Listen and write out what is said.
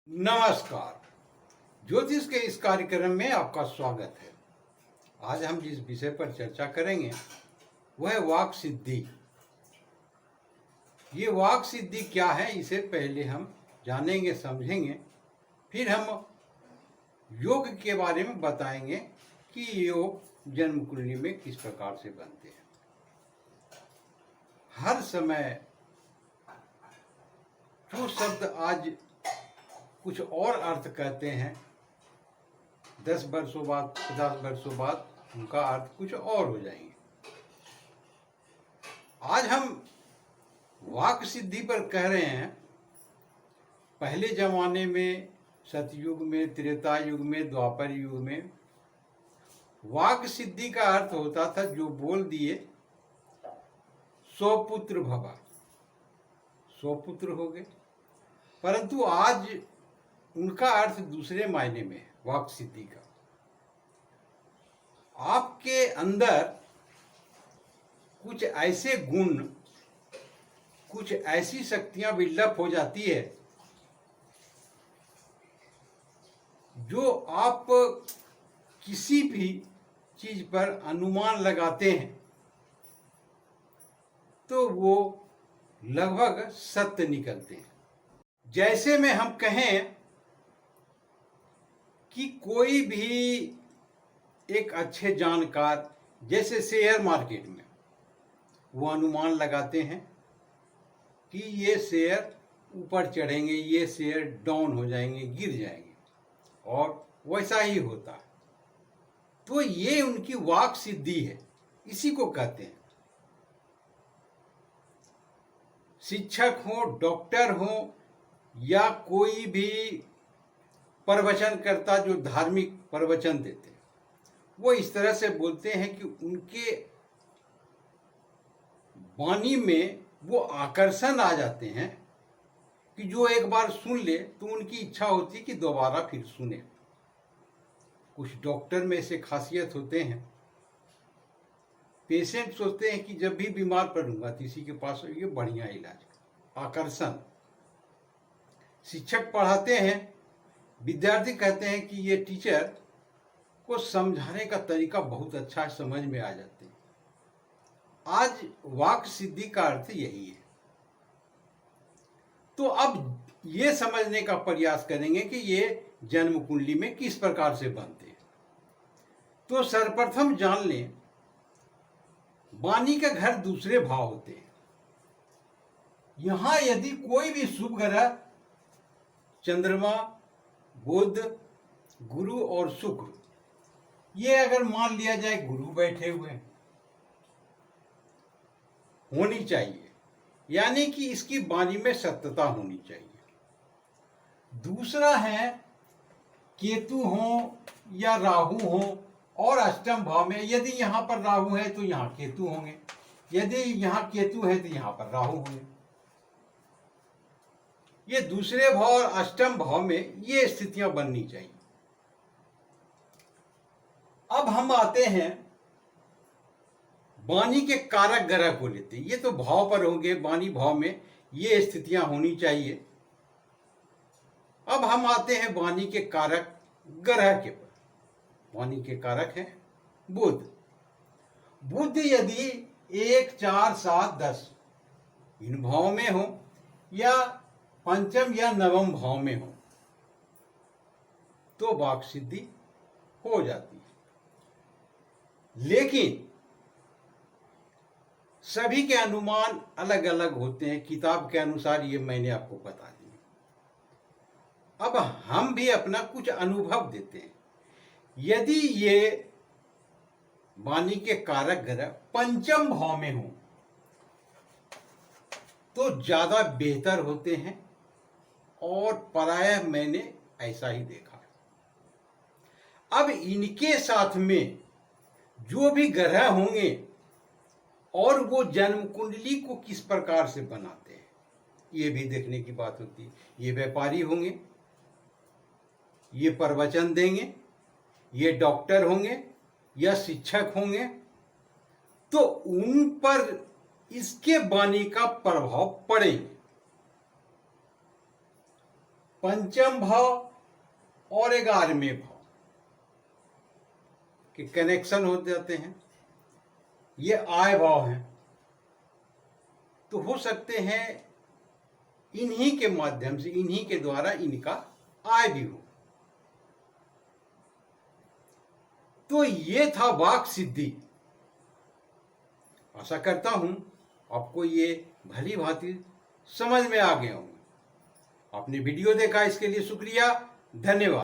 नमस्कार। ज्योतिष के इस कार्यक्रम में आपका स्वागत है। आज हम जिस विषय पर चर्चा करेंगे वह है वाक सिद्धि। ये वाक सिद्धि क्या है, इसे पहले हम जानेंगे, समझेंगे, फिर हम योग के बारे में बताएंगे कि योग जन्म कुंडली में किस प्रकार से बनते हैं। हर समय जो शब्द आज कुछ और अर्थ कहते हैं, 10 वर्षों बाद, 50 वर्षों बाद उनका अर्थ कुछ और हो जाएंगे। आज हम वाक सिद्धि पर कह रहे हैं। पहले जमाने में, सतयुग में, त्रेता युग में, द्वापर युग में वाक सिद्धि का अर्थ होता था जो बोल दिए सौ पुत्र भवा, 100 पुत्र हो गए। परंतु आज उनका अर्थ दूसरे मायने में है। वाक सिद्धि का आपके अंदर कुछ ऐसे गुण, कुछ ऐसी शक्तियां बिल्डअप हो जाती है जो आप किसी भी चीज पर अनुमान लगाते हैं तो वो लगभग सत्य निकलते हैं। जैसे में हम कहें कि कोई भी एक अच्छे जानकार, जैसे शेयर मार्केट में वो अनुमान लगाते हैं कि ये शेयर ऊपर चढ़ेंगे, ये शेयर डाउन हो जाएंगे, गिर जाएंगे, और वैसा ही होता है। तो ये उनकी वाक सिद्धि है, इसी को कहते हैं। शिक्षक हो, डॉक्टर हो, या कोई भी प्रवचन करता जो धार्मिक प्रवचन देते, वो इस तरह से बोलते हैं कि उनके वाणी में वो आकर्षण आ जाते हैं कि जो एक बार सुन ले तो उनकी इच्छा होती कि दोबारा फिर सुने। कुछ डॉक्टर में से खासियत होते हैं, पेशेंट सोचते हैं कि जब भी बीमार पड़ूंगा तो इसी के पास ये बढ़िया इलाज, आकर्षण। शिक्षक पढ़ाते हैं, विद्यार्थी कहते हैं कि ये टीचर को समझाने का तरीका बहुत अच्छा है, समझ में आ जाते हैं। आज वाक सिद्धि का अर्थ यही है। तो अब ये समझने का प्रयास करेंगे कि ये जन्म कुंडली में किस प्रकार से बनते हैं। तो सर्वप्रथम जान लें, वाणी के घर दूसरे भाव होते हैं। यहां यदि कोई भी शुभ ग्रह, चंद्रमा, बुध, गुरु और शुक्र, ये अगर मान लिया जाए गुरु बैठे हुए होनी चाहिए, यानी कि इसकी वाणी में सत्यता होनी चाहिए। दूसरा है केतु हो या राहु हो, और अष्टम भाव में यदि यहां पर राहु है तो यहां केतु होंगे, यदि यहां केतु है तो यहां पर राहु होंगे। ये दूसरे भाव और अष्टम भाव में ये स्थितियां बननी चाहिए। अब हम आते हैं वाणी के कारक ग्रह को लेते हैं। ये तो भाव पर होंगे, वाणी भाव में ये स्थितियां होनी चाहिए। अब हम आते हैं वाणी के कारक ग्रह के पर। वाणी के कारक हैं बुध। बुध यदि 1, 4, 7, 10 इन भाव में हो, या पंचम या नवम भाव में हो, तो वाक सिद्धि हो जाती है। लेकिन सभी के अनुमान अलग अलग होते हैं। किताब के अनुसार ये मैंने आपको बता दिया। अब हम भी अपना कुछ अनुभव देते हैं। यदि ये वाणी के कारक ग्रह पंचम भाव में हो तो ज्यादा बेहतर होते हैं, और प्रायः मैंने ऐसा ही देखा है। अब इनके साथ में जो भी ग्रह होंगे और वो जन्म कुंडली को किस प्रकार से बनाते हैं, ये भी देखने की बात होती है। ये व्यापारी होंगे, ये प्रवचन देंगे, ये डॉक्टर होंगे या शिक्षक होंगे, तो उन पर इसके वाणी का प्रभाव पड़ेगा। पंचम भाव और 11वें भाव के कनेक्शन हो जाते हैं। ये आय भाव हैं, तो हो सकते हैं इन्हीं के माध्यम से, इन्हीं के द्वारा इनका आय भी हो। तो ये था वाक सिद्धि। आशा करता हूं आपको ये भली भांति समझ में आ गया होगा। आपने वीडियो देखा, इसके लिए शुक्रिया, धन्यवाद।